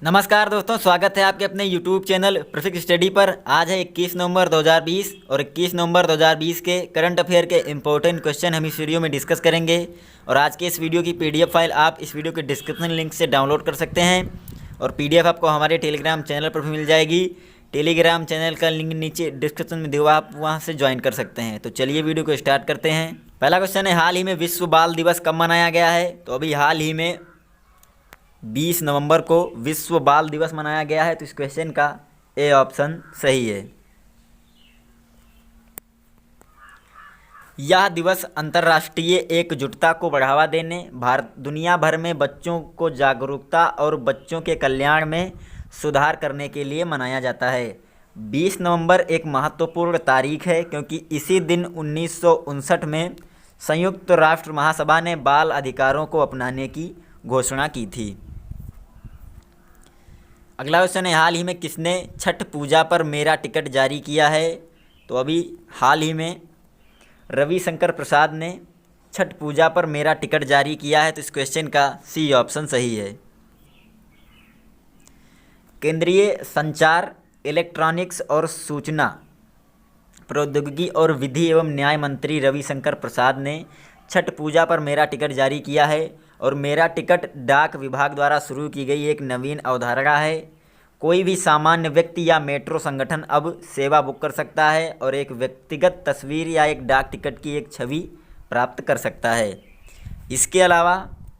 नमस्कार दोस्तों, स्वागत है आपके अपने YouTube चैनल परफेक्ट स्टडी पर। आज है 21 नवंबर 2020 और 21 नवंबर 2020 के करंट अफेयर के इंपॉर्टेंट क्वेश्चन हम इस वीडियो में डिस्कस करेंगे। और आज के इस वीडियो की PDF फाइल आप इस वीडियो के डिस्क्रिप्शन लिंक से डाउनलोड कर सकते हैं और PDF आपको हमारे टेलीग्राम चैनल पर भी मिल जाएगी। टेलीग्राम चैनल का लिंक नीचे डिस्क्रिप्शन में दिया, आप वहाँ से ज्वाइन कर सकते हैं। तो चलिए वीडियो को स्टार्ट करते हैं। पहला क्वेश्चन है, हाल ही में विश्व बाल दिवस कब मनाया गया है? तो अभी हाल ही में 20 नवंबर को विश्व बाल दिवस मनाया गया है। तो इस क्वेश्चन का ए ऑप्शन सही है। यह दिवस अंतर्राष्ट्रीय एकजुटता को बढ़ावा देने, दुनिया भर में बच्चों को जागरूकता और बच्चों के कल्याण में सुधार करने के लिए मनाया जाता है। 20 नवंबर एक महत्वपूर्ण तारीख है क्योंकि इसी दिन 1959 में संयुक्त राष्ट्र महासभा ने बाल अधिकारों को अपनाने की घोषणा की थी। अगला क्वेश्चन है, हाल ही में किसने छठ पूजा पर मेरा टिकट जारी किया है? तो अभी हाल ही में रविशंकर प्रसाद ने छठ पूजा पर मेरा टिकट जारी किया है। तो इस क्वेश्चन का सी ऑप्शन सही है। केंद्रीय संचार, इलेक्ट्रॉनिक्स और सूचना प्रौद्योगिकी और विधि एवं न्याय मंत्री रविशंकर प्रसाद ने छठ पूजा पर मेरा टिकट जारी किया है। और मेरा टिकट डाक विभाग द्वारा शुरू की गई एक नवीन अवधारणा है। कोई भी सामान्य व्यक्ति या मेट्रो संगठन अब सेवा बुक कर सकता है और एक व्यक्तिगत तस्वीर या एक डाक टिकट की एक छवि प्राप्त कर सकता है। इसके अलावा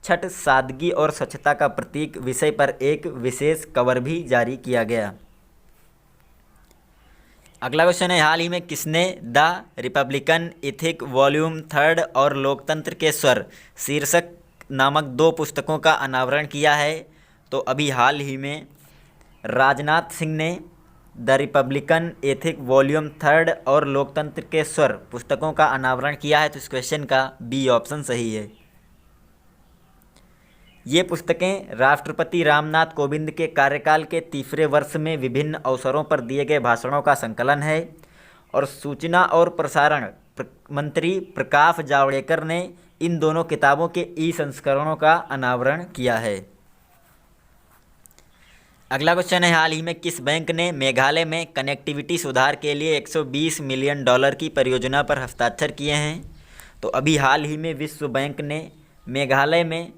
छठ सादगी और स्वच्छता का प्रतीक विषय पर एक विशेष कवर भी जारी किया गया। अगला क्वेश्चन है, हाल ही में किसने द रिपब्लिकन इथिक वॉल्यूम 3 और लोकतंत्र के स्वर शीर्षक नामक 2 पुस्तकों का अनावरण किया है? तो अभी हाल ही में राजनाथ सिंह ने द रिपब्लिकन एथिक वॉल्यूम 3 और लोकतंत्र के स्वर पुस्तकों का अनावरण किया है। तो इस क्वेश्चन का बी ऑप्शन सही है। ये पुस्तकें राष्ट्रपति रामनाथ कोविंद के कार्यकाल के तीसरे वर्ष में विभिन्न अवसरों पर दिए गए भाषणों का संकलन है। और सूचना और प्रसारण मंत्री प्रकाश जावड़ेकर ने इन दोनों किताबों के संस्करणों का अनावरण किया है। अगला क्वेश्चन है, हाल ही में किस बैंक ने मेघालय में कनेक्टिविटी सुधार के लिए $120 मिलियन की परियोजना पर हस्ताक्षर किए हैं? तो अभी हाल ही में विश्व बैंक ने मेघालय में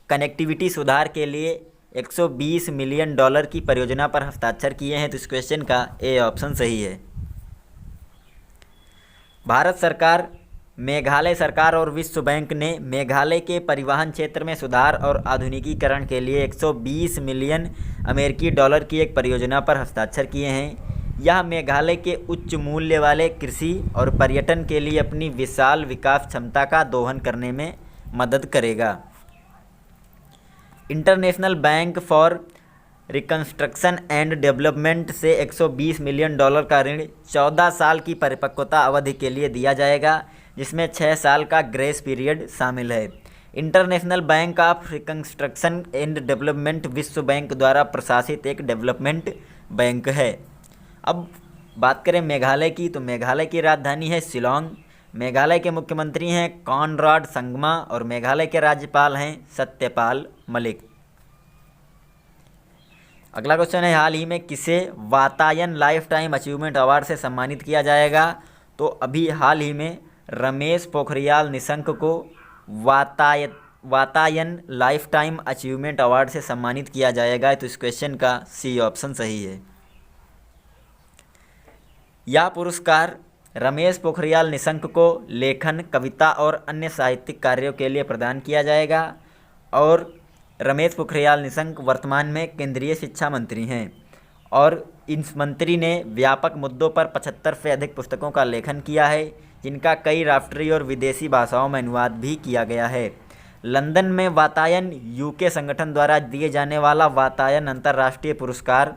कनेक्टिविटी सुधार के लिए $120 मिलियन की परियोजना पर हस्ताक्षर किए हैं। तो इस क्वेश्चन का ए ऑप्शन सही है। भारत सरकार, मेघालय सरकार और विश्व बैंक ने मेघालय के परिवहन क्षेत्र में सुधार और आधुनिकीकरण के लिए $120 मिलियन की एक परियोजना पर हस्ताक्षर किए हैं। यह मेघालय के उच्च मूल्य वाले कृषि और पर्यटन के लिए अपनी विशाल विकास क्षमता का दोहन करने में मदद करेगा। International bank for reconstruction and development से $120 मिलियन का ऋण 14 साल की परिपक्वता अवधि के लिए दिया जाएगा, जिसमें 6 साल का ग्रेस पीरियड शामिल है। International bank of reconstruction and development विश्व बैंक द्वारा प्रशासित एक डेवलपमेंट बैंक है। अब बात करें मेघालय की, तो मेघालय की राजधानी है शिलोंग। मेघालय के मुख्यमंत्री हैं कॉनराड संगमा और मेघालय के राज्यपाल हैं सत्यपाल मलिक। अगला क्वेश्चन है, हाल ही में किसे Vatayan life time achievement award से सम्मानित किया जाएगा? तो अभी हाल ही में रमेश पोखरियाल निशंक को Vatayan life time achievement award से सम्मानित किया जाएगा। तो इस क्वेश्चन का सी ऑप्शन सही है। यह पुरस्कार रमेश पोखरियाल निशंक को लेखन, कविता और अन्य साहित्यिक कार्यों के लिए प्रदान किया जाएगा। और रमेश पोखरियाल निशंक वर्तमान में केंद्रीय शिक्षा मंत्री हैं और इस मंत्री ने व्यापक मुद्दों पर 75 से अधिक पुस्तकों का लेखन किया है, जिनका कई राष्ट्रीय और विदेशी भाषाओं में अनुवाद भी किया गया है। लंदन में वातायन यूके संगठन द्वारा दिए जाने वाला वातायन अंतर्राष्ट्रीय पुरस्कार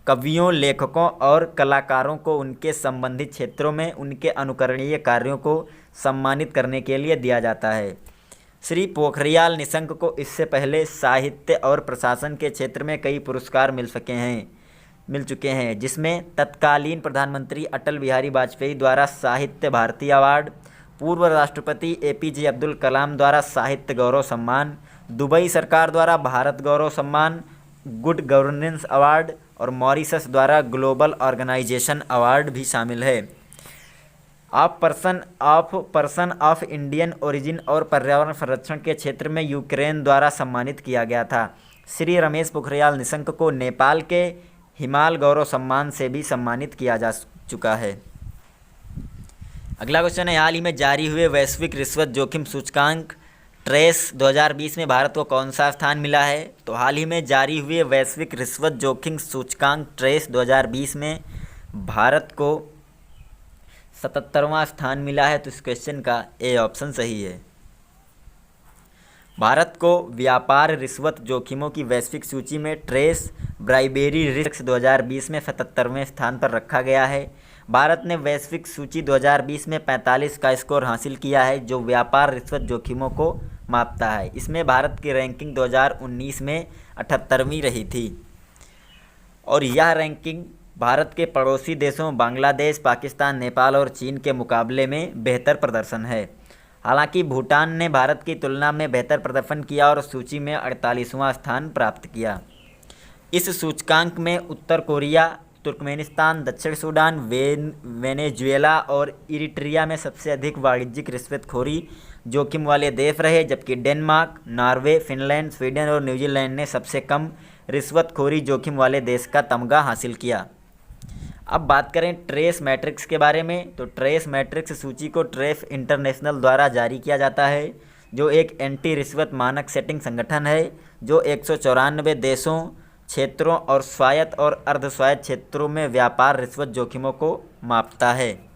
कवियों, लेखकों और कलाकारों को उनके संबंधित क्षेत्रों में उनके अनुकरणीय कार्यों को सम्मानित करने के लिए दिया जाता है। श्री पोखरियाल निशंक को इससे पहले साहित्य और प्रशासन के क्षेत्र में कई पुरस्कार मिल चुके हैं, जिसमें तत्कालीन प्रधानमंत्री अटल बिहारी वाजपेयी द्वारा साहित्य भारती अवार्ड, पूर्व राष्ट्रपति APJ अब्दुल कलाम द्वारा साहित्य गौरव सम्मान, दुबई सरकार द्वारा भारत गौरव सम्मान गुड गवर्नेंस अवार्ड और मॉरिशस द्वारा ग्लोबल ऑर्गेनाइजेशन अवार्ड भी शामिल है। पर्सन ऑफ इंडियन ओरिजिन और पर्यावरण संरक्षण के क्षेत्र में यूक्रेन द्वारा सम्मानित किया गया था। श्री रमेश पोखरियाल निशंक को नेपाल के हिमाल गौरव सम्मान से भी सम्मानित किया जा चुका है। अगला क्वेश्चन है, हाल ही में जारी हुए वैश्विक रिश्वत जोखिम सूचकांक ट्रेस 2020 में भारत को कौन सा स्थान मिला है? तो हाल ही में जारी हुए वैश्विक रिश्वत जोखिम सूचकांक ट्रेस 2020 में भारत को 77वां स्थान मिला है। तो इस क्वेश्चन का ए ऑप्शन सही है। भारत को व्यापार रिश्वत जोखिमों की वैश्विक सूची में ट्रेस ब्राइबेरी रिस्क 2020 में 77वें स्थान पर रखा गया है। भारत ने वैश्विक सूची 2020 में 45 का स्कोर हासिल किया है, जो व्यापार रिश्वत जोखिमों को मापता है। इसमें भारत की रैंकिंग 2019 में 78वीं रही थी और यह रैंकिंग भारत के पड़ोसी देशों बांग्लादेश, पाकिस्तान, नेपाल और चीन के मुकाबले में बेहतर प्रदर्शन है। हालांकि भूटान ने भारत की तुलना में बेहतर प्रदर्शन किया और सूची में 48वां स्थान प्राप्त किया। इस सूचकांक में उत्तर कोरिया, तुर्कमेनिस्तान, दक्षिण सूडान, वेनेजुएला और इरिट्रिया में सबसे अधिक वाणिज्यिक रिश्वतखोरी जोखिम वाले देश रहे, जबकि डेनमार्क, नॉर्वे, फिनलैंड, स्वीडन और न्यूजीलैंड ने सबसे कम रिश्वतखोरी जोखिम वाले देश का तमगा हासिल किया। अब बात करें ट्रेस मैट्रिक्स के बारे में, तो ट्रेस मैट्रिक्स सूची को ट्रेस इंटरनेशनल द्वारा जारी किया जाता है, जो एक एंटी रिश्वत मानक सेटिंग संगठन है जो 194 देशों, क्षेत्रों और स्वायत्त और अर्ध स्वायत्त क्षेत्रों में व्यापार रिश्वत जोखिमों को मापता है।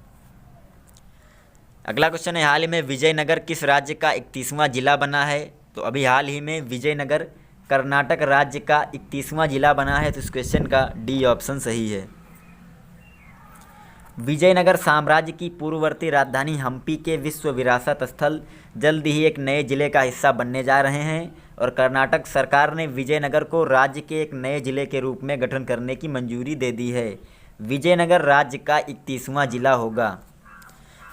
अगला क्वेश्चन है, हाल ही में विजयनगर किस राज्य का 31वां जिला बना है? तो अभी हाल ही में विजयनगर कर्नाटक राज्य का 31वां जिला बना है। तो इस क्वेश्चन का डी ऑप्शन सही है। विजयनगर साम्राज्य की पूर्ववर्ती राजधानी हम्पी के विश्व विरासत स्थल जल्द ही एक नए जिले का हिस्सा बनने जा रहे हैं और कर्नाटक सरकार ने विजयनगर को राज्य के एक नए जिले के रूप में गठन करने की मंजूरी दे दी है। विजयनगर राज्य का 31वां जिला होगा।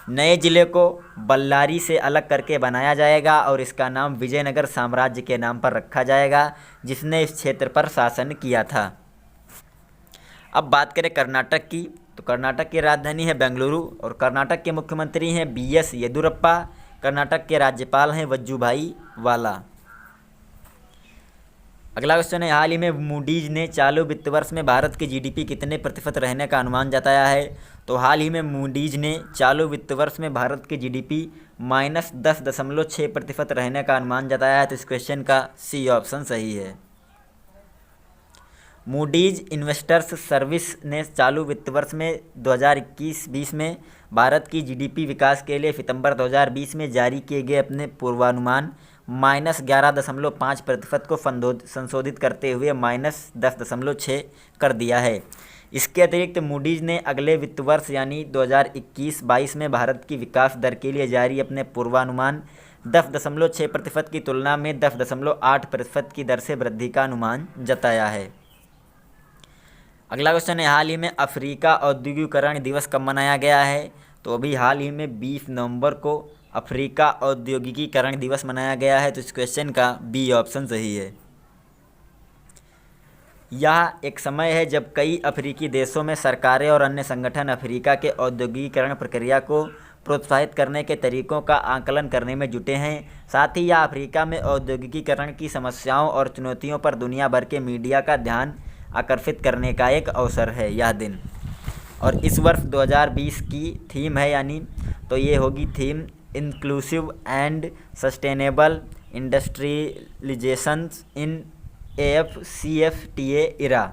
नए जिले को बल्लारी से अलग करके बनाया जाएगा और इसका नाम विजयनगर साम्राज्य के नाम पर रखा जाएगा, जिसने इस क्षेत्र पर शासन किया था। अब बात करें कर्नाटक की, तो कर्नाटक की राजधानी है बेंगलुरु और कर्नाटक के मुख्यमंत्री हैं BS येदियुरप्पा। कर्नाटक के राज्यपाल हैं वजुभाई वाला। अगला क्वेश्चन है, हाल ही में मूडीज ने चालू वित्त वर्ष में भारत की GDP कितने प्रतिशत रहने का अनुमान जताया है? तो हाल ही में मूडीज ने चालू वित्त वर्ष में भारत की GDP -10.6% रहने का अनुमान जताया है। तो इस क्वेश्चन का सी ऑप्शन सही है। मूडीज इन्वेस्टर्स सर्विस ने चालू वित्त वर्ष में 2021-20 में भारत की GDP विकास के लिए सितंबर 2020 में जारी किए गए अपने पूर्वानुमान -11.5% को संशोधित करते हुए -10.6 कर दिया है। इसके अतिरिक्त मूडीज ने अगले वित्त वर्ष यानी 2021-22 में भारत की विकास दर के लिए जारी अपने पूर्वानुमान 10.6% की तुलना में 10.8% की दर से वृद्धि का अनुमान जताया है। अगला क्वेश्चन है, हाल ही में अफ्रीका औद्योगिकरण दिवस कब मनाया गया है? तो अभी हाल ही में 20 नवंबर को अफ्रीका औद्योगिकीकरण दिवस मनाया गया है। तो इस क्वेश्चन का बी ऑप्शन सही है। यह एक समय है जब कई अफ्रीकी देशों में सरकारें और अन्य संगठन अफ्रीका के औद्योगिकीकरण प्रक्रिया को प्रोत्साहित करने के तरीकों का आकलन करने में जुटे हैं। साथ ही यह अफ्रीका में औद्योगिकीकरण की समस्याओं और चुनौतियों पर दुनिया भर के मीडिया का ध्यान आकर्षित करने का एक अवसर है यह दिन। और इस वर्ष 2020 की थीम है, यानी तो ये होगी theme inclusive and sustainable industrialization in AFCFTA era.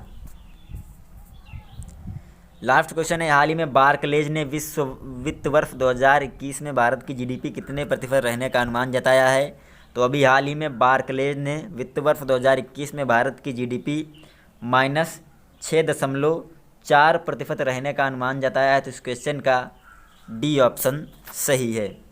Last question है, हाल ही में बार्कलेज ने विश्व वित्त वर्ष 2021 में भारत की GDP कितने प्रतिशत रहने का अनुमान जताया है? तो अभी हाल ही में बार्कलेज ने वित्त वर्ष 2021 में भारत की GDP -6.4% रहने का अनुमान जताया है। तो इस क्वेश्चन का डी ऑप्शन सही है।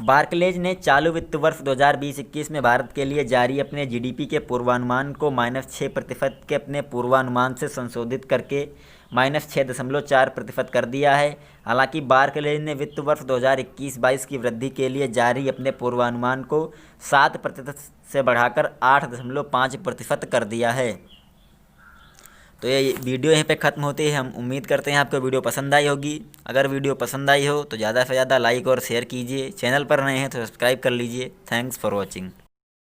बार्कलेज ने चालू वित्त वर्ष 2020-21 में भारत के लिए जारी अपने जीडीपी के पूर्वानुमान को -6% के अपने पूर्वानुमान से संशोधित करके -6.4% कर दिया है। हालांकि बार्कलेज ने वित्त वर्ष 2021-22 की वृद्धि के लिए जारी अपने पूर्वानुमान को 7% से बढ़ाकर 8.5% कर दिया है। तो ये वीडियो यहीं पे ख़त्म होती है। हम उम्मीद करते हैं आपको वीडियो पसंद आई होगी। अगर वीडियो पसंद आई हो तो ज़्यादा से ज़्यादा लाइक और शेयर कीजिए। चैनल पर नए हैं तो सब्सक्राइब कर लीजिए। Thanks for watching.